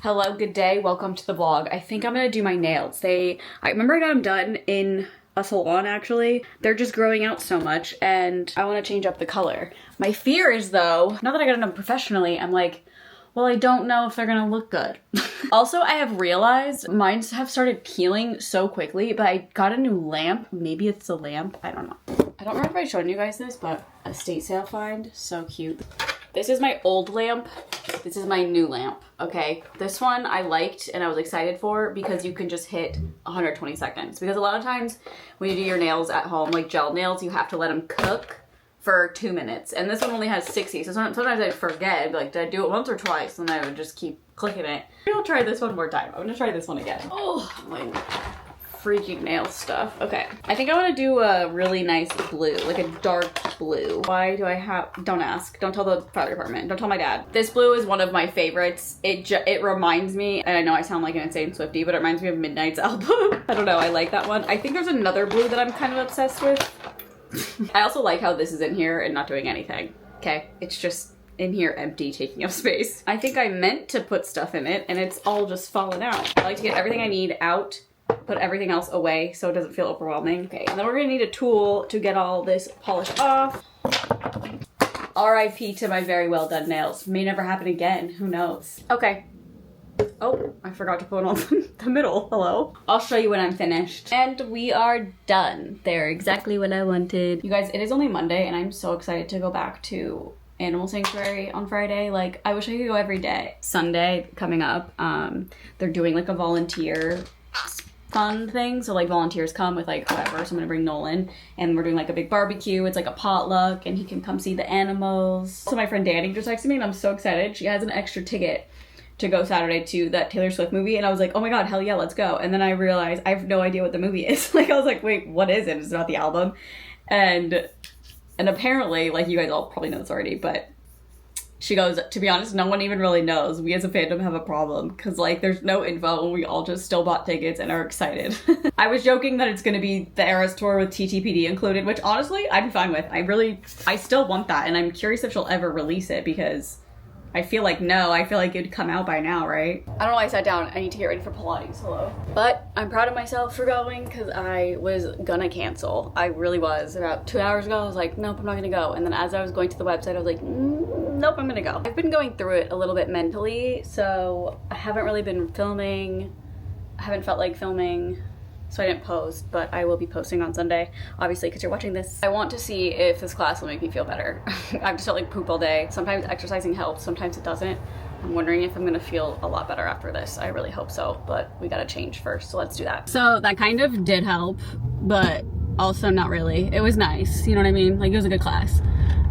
Hello, good day, welcome to the vlog. I think I'm gonna do my nails. I remember I got them done in a salon actually. They're just growing out so much and I wanna change up the color. My fear is though, now that I got them done professionally, I'm like, well, I don't know if they're gonna look good. Also, I have realized mine have started peeling so quickly, but I got a new lamp. Maybe it's the lamp, I don't know. I don't remember if I showed you guys this, but estate sale find, so cute. This is my old lamp. This is my new lamp, okay? This one I liked and I was excited for because you can just hit 120 seconds. Because a lot of times when you do your nails at home, like gel nails, you have to let them cook for 2 minutes. And this one only has 60, so sometimes I'd forget. I'd be like, did I do it once or twice? And I would just keep clicking it. Maybe I'll try this one more time. I'm gonna try this one again. Oh, my freaking nail stuff. Okay, I think I want to do a really nice blue, like a dark blue. Why do I have, don't ask, don't tell the fire department, don't tell my dad. This blue is one of my favorites. It reminds me, and I know I sound like an insane Swiftie, but it reminds me of Midnight's album. I don't know, I like that one. I think there's another blue that I'm kind of obsessed with. I also like how this is in here and not doing anything, okay? It's just in here empty, taking up space. I think I meant to put stuff in it and it's all just fallen out. I like to get everything I need out, put everything else away so it doesn't feel overwhelming. Okay, and then we're gonna need a tool to get all this polished off. RIP to my very well done nails. May never happen again, who knows? Okay. Oh, I forgot to put on the middle. Hello. I'll show you when I'm finished. And we are done. They're exactly what I wanted. You guys, it is only Monday and I'm so excited to go back to Animal Sanctuary on Friday. Like, I wish I could go every day. Sunday coming up, they're doing like a volunteer fun thing, so like volunteers come with like whoever, so I'm gonna bring Nolan and we're doing like a big barbecue. It's like a potluck and he can come see the animals. So my friend Danny just texted me and I'm so excited. She has an extra ticket to go Saturday to that Taylor Swift movie and I was like, oh my god, hell yeah, let's go. And then I realized I have no idea what the movie is. Like I was like, wait, what is it? It's about the album. And apparently, like you guys all probably know this already, but she goes, to be honest, no one even really knows. We as a fandom have a problem because like there's no info and we all just still bought tickets and are excited. I was joking that it's going to be the Eras tour with TTPD included, which honestly I'm fine with. I still want that and I'm curious if she'll ever release it because I feel like it'd come out by now, right? I don't know why I sat down. I need to get ready for Pilates, hello. But I'm proud of myself for going because I was gonna cancel. I really was. About 2 hours ago, I was like, nope, I'm not gonna go. And then as I was going to the website, I was like, nope, I'm gonna go. I've been going through it a little bit mentally, so I haven't really been filming. I haven't felt like filming, so I didn't post, but I will be posting on Sunday, obviously, because you're watching this. I want to see if this class will make me feel better. I've just felt like poop all day. Sometimes exercising helps, sometimes it doesn't. I'm wondering if I'm gonna feel a lot better after this. I really hope so, but we gotta change first, so let's do that. So that kind of did help, but also not really. It was nice, you know what I mean? Like, it was a good class.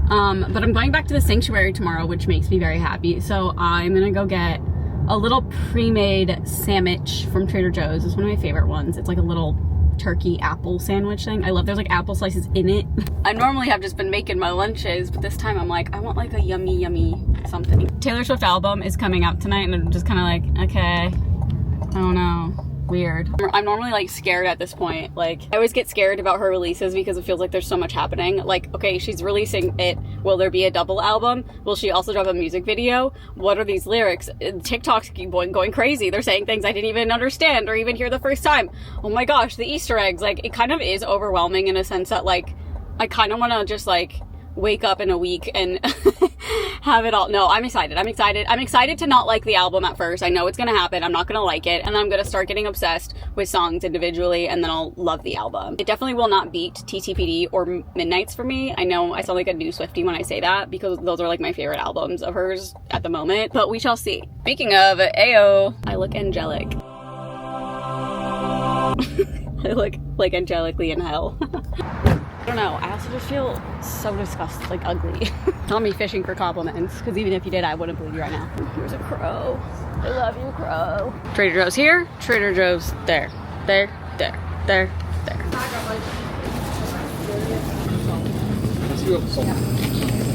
But I'm going back to the sanctuary tomorrow, which makes me very happy. So I'm gonna go get a little pre-made sandwich from Trader Joe's. It's one of my favorite ones. It's like a little turkey apple sandwich thing. I love there's like apple slices in it. I normally have just been making my lunches, but this time I'm like, I want like a yummy something. Taylor Swift album is coming out tonight and I'm just kind of like, okay, I don't know. Weird. I'm normally like scared at this point. Like I always get scared about her releases because it feels like there's so much happening. Like, okay, she's releasing it. Will there be a double album? Will she also drop a music video? What are these lyrics? TikToks keep going crazy. They're saying things I didn't even understand or even hear the first time. Oh my gosh, the Easter eggs. Like it kind of is overwhelming in a sense that like I kind of want to just like wake up in a week and have it all. No, I'm excited. I'm excited to not like the album at first. I know it's gonna happen. I'm not gonna like it, and then I'm gonna start getting obsessed with songs individually, and then I'll love the album. It definitely will not beat TTPD or Midnight's for me. I know I sound like a new Swiftie when I say that because those are like my favorite albums of hers at the moment, but we shall see. Speaking of Ayo, I look angelic. I look like angelically in hell. I don't know, I also just feel so disgusted, like ugly. Not me fishing for compliments, because even if you did, I wouldn't believe you right now. Here's a crow. I love you, crow. Trader Joe's here, Trader Joe's there. There.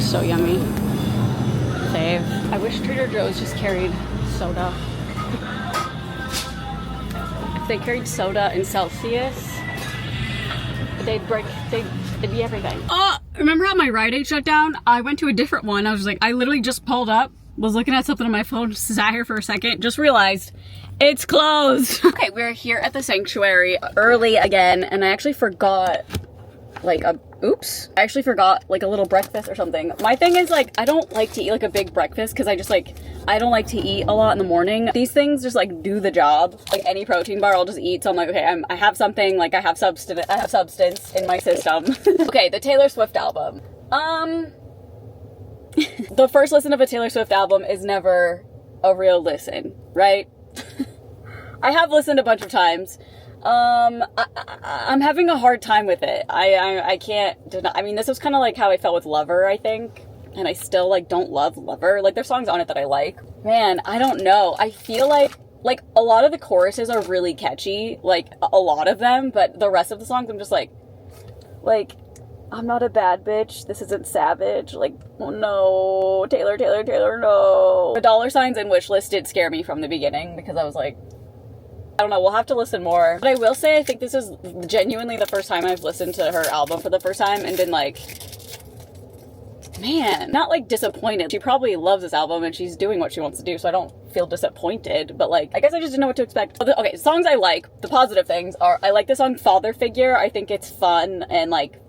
So yummy. Fave. I wish Trader Joe's just carried soda. If they carried soda and Celsius, it'd be everything. Oh, remember how my Rite Aid shut down? I went to a different one. I was like, I literally just pulled up Was looking at something on my phone, sat here for a second, just realized it's closed. Okay, we're here at the sanctuary early again, and I actually forgot like a little breakfast or something. My thing is like, I don't like to eat like a big breakfast because I don't like to eat a lot in the morning. These things just like do the job. Like any protein bar I'll just eat. So I'm like, okay, I have something, like I have substance in my system. Okay, the Taylor Swift album. The first listen of a Taylor Swift album is never a real listen, right? I have listened a bunch of times. I'm having a hard time with it. I can't deny. I mean, this was kind of like how I felt with Lover, I think. And I still like don't love Lover. Like there's songs on it that I like. Man, I don't know. I feel like a lot of the choruses are really catchy, like a lot of them, but the rest of the songs I'm just like I'm not a bad bitch. This isn't Savage. Like, oh no, Taylor, no. The dollar signs and Wishlist did scare me from the beginning because I was like, I don't know, we'll have to listen more. But I will say, I think this is genuinely the first time I've listened to her album for the first time and been like, man, not like disappointed. She probably loves this album and she's doing what she wants to do, so I don't feel disappointed, but like, I guess I just didn't know what to expect. Okay, songs I like, the positive things are, I like the song Father Figure. I think it's fun and like,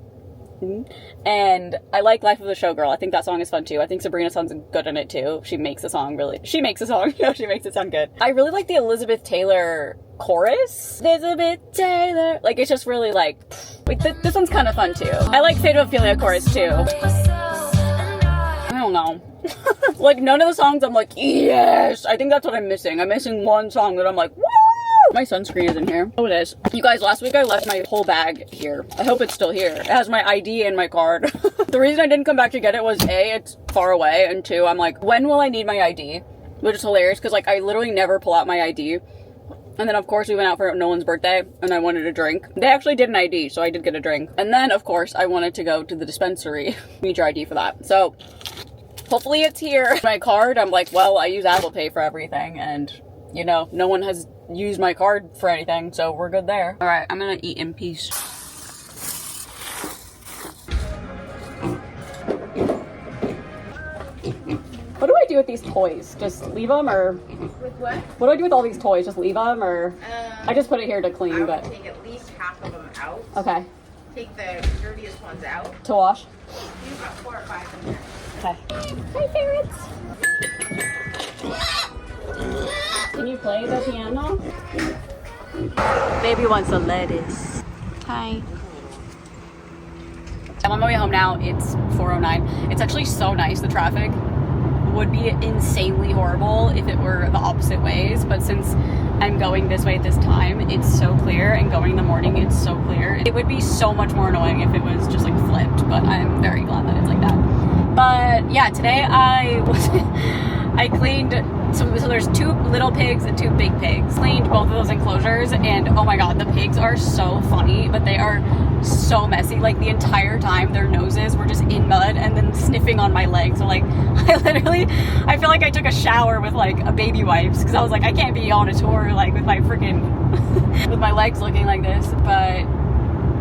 and I like Life of a Showgirl. I think that song is fun too. I think Sabrina sounds good in it too. She makes a song, she makes it sound good. I really like the Elizabeth Taylor chorus. Elizabeth Taylor. Like, it's just really like, this one's kind of fun too. I like Fate of Ophelia chorus too. I don't know. Like, none of the songs I'm like, yes! I think that's what I'm missing. I'm missing one song that I'm like, woo! My sunscreen is in here. Oh, it is. You guys, last week I left my whole bag here. I hope it's still here. It has my ID and my card. The reason I didn't come back to get it was A, it's far away, and 2, I'm like, when will I need my ID? Which is hilarious, because like, I literally never pull out my ID. And then of course we went out for Nolan's birthday, and I wanted a drink. They actually did an ID, so I did get a drink. And then of course I wanted to go to the dispensary. Need your ID for that. So, hopefully it's here. My card, I'm like, well, I use Apple Pay for everything, and you know, no one has used my card for anything, so we're good there. All right, I'm gonna eat in peace. What do I do with these toys? Just leave them, or? With what? What do I do with all these toys? Just leave them, or? I just put it here to clean, I would but. take at least half of them out. Okay. Take the dirtiest ones out. To wash? You've got 4 or 5 in there. Okay. Hi, parrots. Can you play the piano? Baby wants a lettuce. Hi. I'm on my way home now. It's 4:09. It's actually so nice. The traffic would be insanely horrible if it were the opposite ways, but since I'm going this way at this time, it's so clear, and going in the morning, it's so clear. It would be so much more annoying if it was just like flipped, but I'm very glad that it's like that. But yeah, today I cleaned, so there's 2 little pigs and 2 big pigs. Cleaned both of those enclosures, and oh my god, the pigs are so funny, but they are so messy. Like, the entire time their noses were just in mud and then sniffing on my legs. So like, I feel like I took a shower with like a baby wipes, because I was like, I can't be on a tour like with my freaking with my legs looking like this. But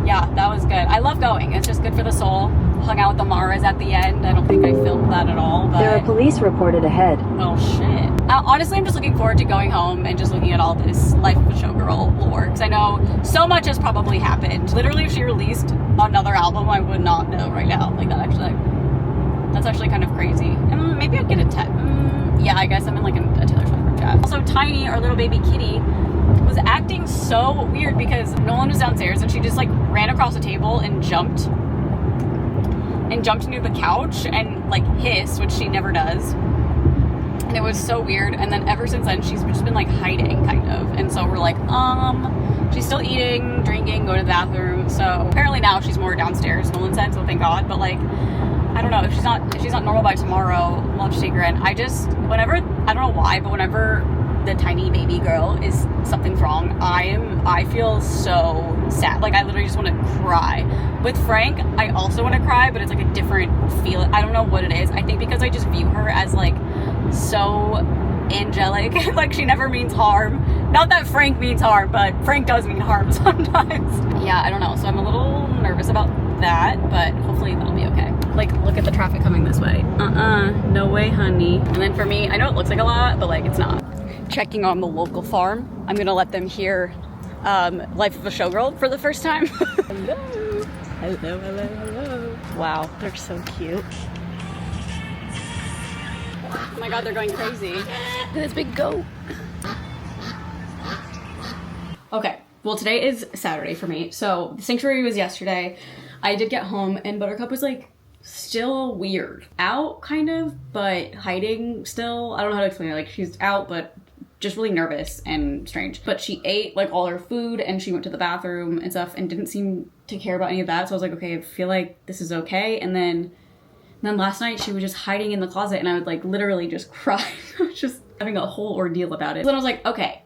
yeah, that was good. I love going. It's just good for the soul. Hung out with the Maras at the end. I don't think I filmed that at all, but... There are police reported ahead. Oh, shit. Honestly, I'm just looking forward to going home and just looking at all this Life of a Showgirl lore, because I know so much has probably happened. Literally, if she released another album, I would not know right now. Like, that's actually kind of crazy. And maybe I'd get a yeah, I guess I'm in like a Taylor Swift group chat. Also, Tiny, our little baby kitty, was acting so weird because Nolan was downstairs and she just like ran across the table and jumped into the couch and like hissed, which she never does. And it was so weird. And then ever since then, she's just been like hiding kind of. And so we're like, she's still eating, drinking, going to the bathroom. So apparently now she's more downstairs, Nolan said, so thank God. But like, I don't know, if she's not normal by tomorrow, we'll have to take her in. I don't know why, but whenever the tiny baby girl is something's wrong, I feel so sad. Like, I literally just want to cry. With Frank, I also want to cry, but it's like a different feeling. I don't know what it is. I think because I just view her as like so angelic. Like, she never means harm. Not that Frank means harm, but Frank does mean harm sometimes. Yeah, I don't know. So I'm a little nervous about that, but hopefully that'll be okay. Like, look at the traffic coming this way. No way, honey. And then for me, I know it looks like a lot, but like it's not. Checking on the local farm. I'm gonna let them hear Life of a Showgirl for the first time. Hello. Hello, hello, hello. Wow, they're so cute. Oh my god, they're going crazy. Look at this big goat. Okay, well today is Saturday for me. So the sanctuary was yesterday. I did get home and Buttercup was like still weird. Out kind of, but hiding still. I don't know how to explain it. Like she's out, but just really nervous and strange. But she ate like all her food and she went to the bathroom and stuff and didn't seem to care about any of that. So I was like, okay, I feel like this is okay. And then last night she was just hiding in the closet and I would like literally just cry. I was just having a whole ordeal about it. So then I was like, okay,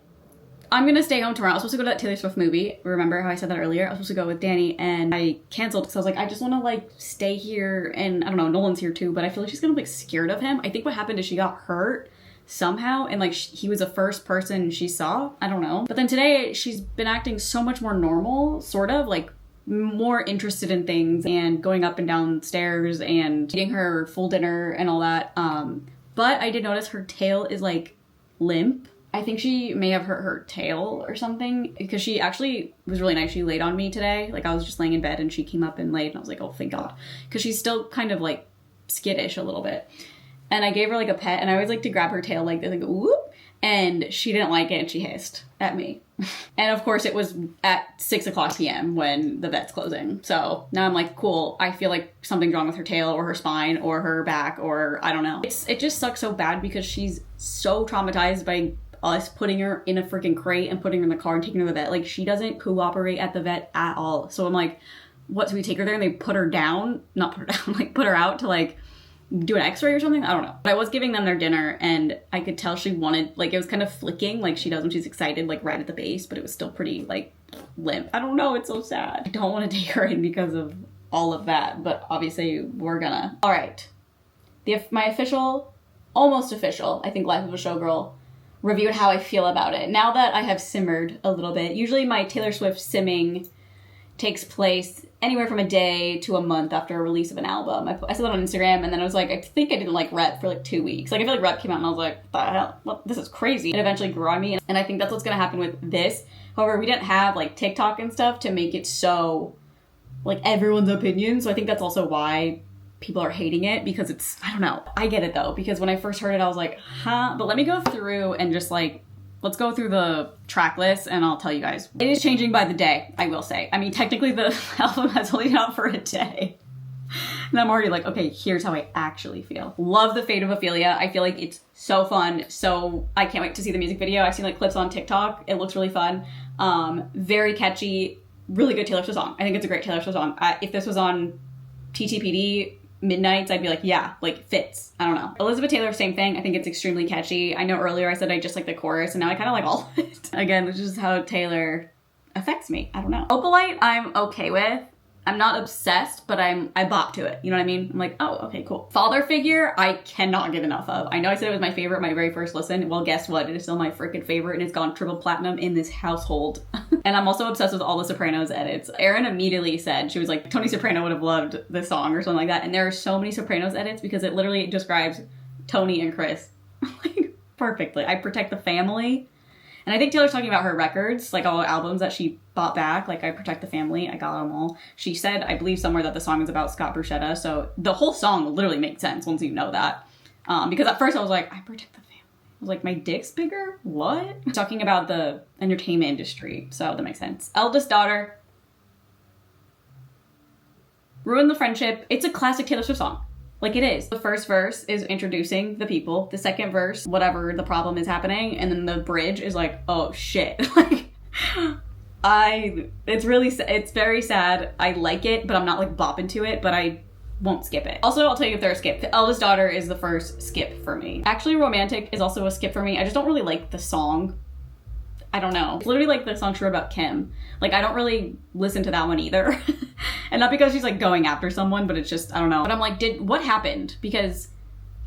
I'm gonna stay home tomorrow. I was supposed to go to that Taylor Swift movie. Remember how I said that earlier? I was supposed to go with Danny and I canceled because I was like, I just wanna like stay here and I don't know, Nolan's here too, but I feel like she's gonna be like scared of him. I think what happened is she got hurt somehow and like he was the first person she saw. I don't know. But then today she's been acting so much more normal, sort of like more interested in things and going up and down stairs and eating her full dinner and all that. But I did notice her tail is like limp. I think she may have hurt her tail or something because she actually was really nice. She laid on me today. Like I was just laying in bed and she came up and laid and I was like, oh, thank God. Because she's still kind of like skittish a little bit. And I gave her like a pet and I always like to grab her tail like this and go, whoop. And she didn't like it and she hissed at me. And of course it was at 6:00 p.m. when the vet's closing. So now I'm like, cool, I feel like something's wrong with her tail or her spine or her back or I don't know. It just sucks so bad because she's so traumatized by us putting her in a freaking crate and putting her in the car and taking her to the vet. Like she doesn't cooperate at the vet at all. So I'm like, what, so we take her there and they put her down? Not put her down, like put her out to like do an x-ray or something? I don't know. But I was giving them their dinner and I could tell she wanted, like it was kind of flicking like she does when she's excited, like right at the base, but it was still pretty like limp. I don't know, it's so sad. I don't want to take her in because of all of that, but obviously we're gonna. All right, my official, almost official, I think Life of a Showgirl reviewed how I feel about it. Now that I have simmered a little bit, usually my Taylor Swift simming takes place anywhere from a day to a month after a release of an album. I said that on Instagram and then I was like, I think I didn't like Rep for like 2 weeks. Like I feel like Rep came out and I was like, what the hell? Well, this is crazy. It eventually grew on me and I think that's what's gonna happen with this. However, we didn't have like TikTok and stuff to make it so like everyone's opinion. So I think that's also why people are hating it because it's, I don't know. I get it though, because when I first heard it, I was like, huh? But let me go through and just like, let's go through the track list and I'll tell you guys. It is changing by the day, I will say. I mean, technically the album has only been out for a day. And I'm already like, okay, here's how I actually feel. Love the Fate of Ophelia. I feel like it's so fun. So I can't wait to see the music video. I've seen like clips on TikTok. It looks really fun. Very catchy, really good Taylor Swift song. I think it's a great Taylor Swift song. If this was on TTPD, Midnights, I'd be like, yeah, like fits. I don't know. Elizabeth Taylor, same thing. I think it's extremely catchy. I know earlier I said I just like the chorus and now I kind of like all of it. Again, which is how Taylor affects me. I don't know. Opalite, I'm okay with. I'm not obsessed, but I bop to it. You know what I mean? I'm like, oh, okay, cool. Father Figure, I cannot get enough of. I know I said it was my favorite, my very first listen. Well, guess what? It is still my freaking favorite and it's gone triple platinum in this household. And I'm also obsessed with all the Sopranos edits. Erin immediately said, she was like, Tony Soprano would have loved this song or something like that. And there are so many Sopranos edits because it literally describes Tony and Chris like perfectly. I protect the family. And I think Taylor's talking about her records, like all the albums that she bought back, like I Protect the Family, I got them all. She said, I believe somewhere that the song is about Scott Bruschetta, so the whole song literally makes sense once you know that. Because at first I was like, I protect the family. I was like, my dick's bigger? What? Talking about the entertainment industry, so that makes sense. Eldest Daughter, Ruin the Friendship. It's a classic Taylor Swift song. Like it is. The first verse is introducing the people. The second verse, whatever the problem is happening. And then the bridge is like, oh shit. Like, it's very sad. I like it, but I'm not like bopping to it, but I won't skip it. Also, I'll tell you if they're a skip. The Eldest Daughter is the first skip for me. Actually, Romantic is also a skip for me. I just don't really like the song. I don't know. It's literally like the song she wrote about Kim. Like, I don't really listen to that one either. And not because she's like going after someone, but it's just, I don't know. But I'm like, what happened? Because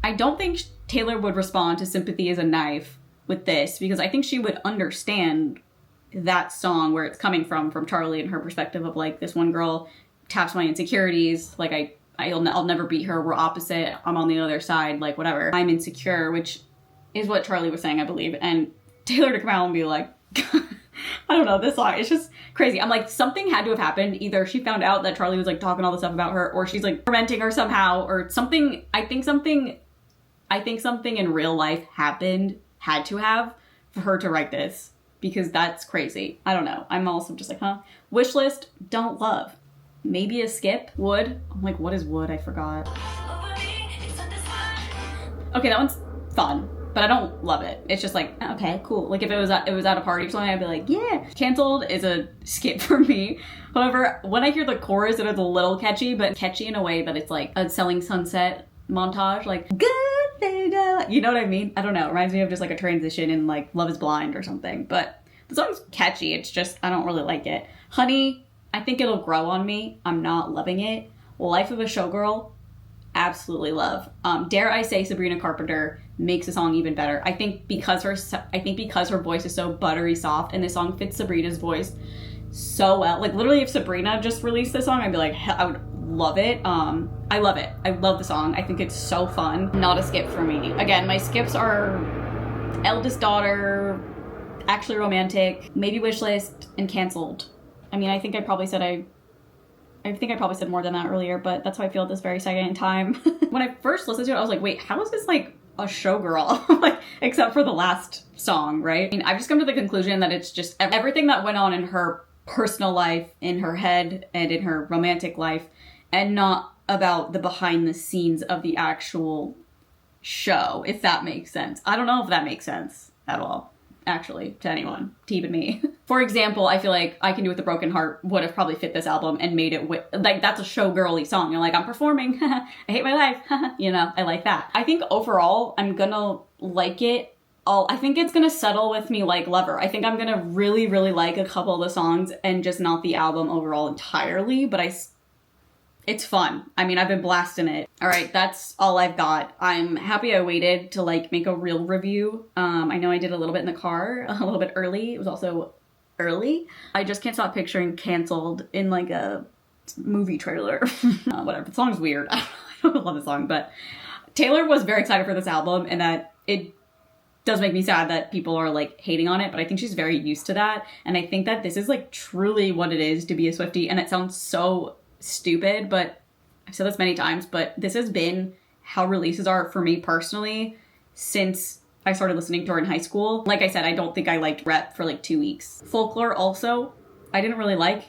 I don't think Taylor would respond to Sympathy is a Knife with this, because I think she would understand that song where it's coming from Charlie and her perspective of like, this one girl taps my insecurities. Like, I I'll never beat her. We're opposite. I'm on the other side. Like, whatever. I'm insecure, which is what Charlie was saying, I believe. And Taylor to come out and be like, I don't know, this song, it's just crazy. I'm like, something had to have happened. Either she found out that Charlie was like talking all this stuff about her, or she's like tormenting her somehow, or something. I think something in real life had to have for her to write this, because that's crazy. I don't know. I'm also just like, huh? Wish list, don't love. Maybe a skip. Would. I'm like, what is would? I forgot. Okay, that one's fun, but I don't love it. It's just like, okay, cool. Like if it was at a party or something, I'd be like, yeah. Canceled is a skip for me. However, when I hear the chorus, it is a little catchy, but catchy in a way that it's like a Selling Sunset montage, like, good thing, you know what I mean? I don't know. It reminds me of just like a transition in like Love is Blind or something, but the song's catchy. It's just, I don't really like it. Honey, I think it'll grow on me. I'm not loving it. Life of a Showgirl, absolutely love. Dare I say Sabrina Carpenter makes the song even better. I think because her voice is so buttery soft, and this song fits Sabrina's voice so well. Like literally if Sabrina just released this song, I'd be like, I would love it. I love it. I love the song. I think it's so fun. Not a skip for me. Again, my skips are Eldest Daughter, Actually Romantic, maybe Wishlist, and Canceled. I mean, I think I probably said more than that earlier, but that's how I feel at this very second in time. When I first listened to it, I was like, wait, how is this like a showgirl? Like, except for the last song, right? I mean, I've just come to the conclusion that it's just everything that went on in her personal life, in her head, and in her romantic life, and not about the behind the scenes of the actual show, if that makes sense. I don't know if that makes sense at all, actually, to anyone, to even me. For example, I feel like I Can Do With a Broken Heart would have probably fit this album and made it like, that's a showgirly song. You're like, I'm performing, I hate my life, you know, I like that. I think overall, I'm gonna like it. I think it's gonna settle with me like Lover. I think I'm gonna really, really like a couple of the songs and just not the album overall entirely, but it's fun. I mean, I've been blasting it. All right, that's all I've got. I'm happy I waited to like make a real review. I know I did a little bit in the car, a little bit early. It was also early. I just can't stop picturing Canceled in like a movie trailer. Whatever, the song's weird. I don't love the song, but Taylor was very excited for this album, and that it does make me sad that people are like hating on it, but I think she's very used to that. And I think that this is like truly what it is to be a Swiftie, and it sounds so stupid, but I've said this many times, but this has been how releases are for me personally since I started listening to her in high school. Like I said, I don't think I liked Rep for like 2 weeks. Folklore also, I didn't really like.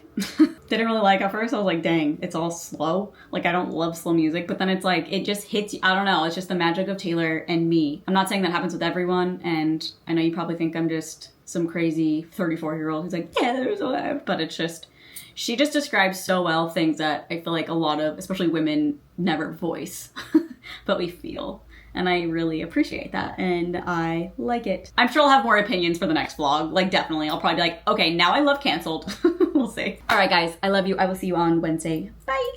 Didn't really like at first. I was like, dang, it's all slow. Like, I don't love slow music, but then it's like, it just hits you. I don't know. It's just the magic of Taylor and me. I'm not saying that happens with everyone, and I know you probably think I'm just some crazy 34-year-old who's like, yeah, there's a lot, but it's just, she just describes so well things that I feel like a lot of, especially women, never voice, but we feel. And I really appreciate that, and I like it. I'm sure I'll have more opinions for the next vlog. Like, definitely. I'll probably be like, okay, now I love Canceled. We'll see. All right, guys, I love you. I will see you on Wednesday. Bye.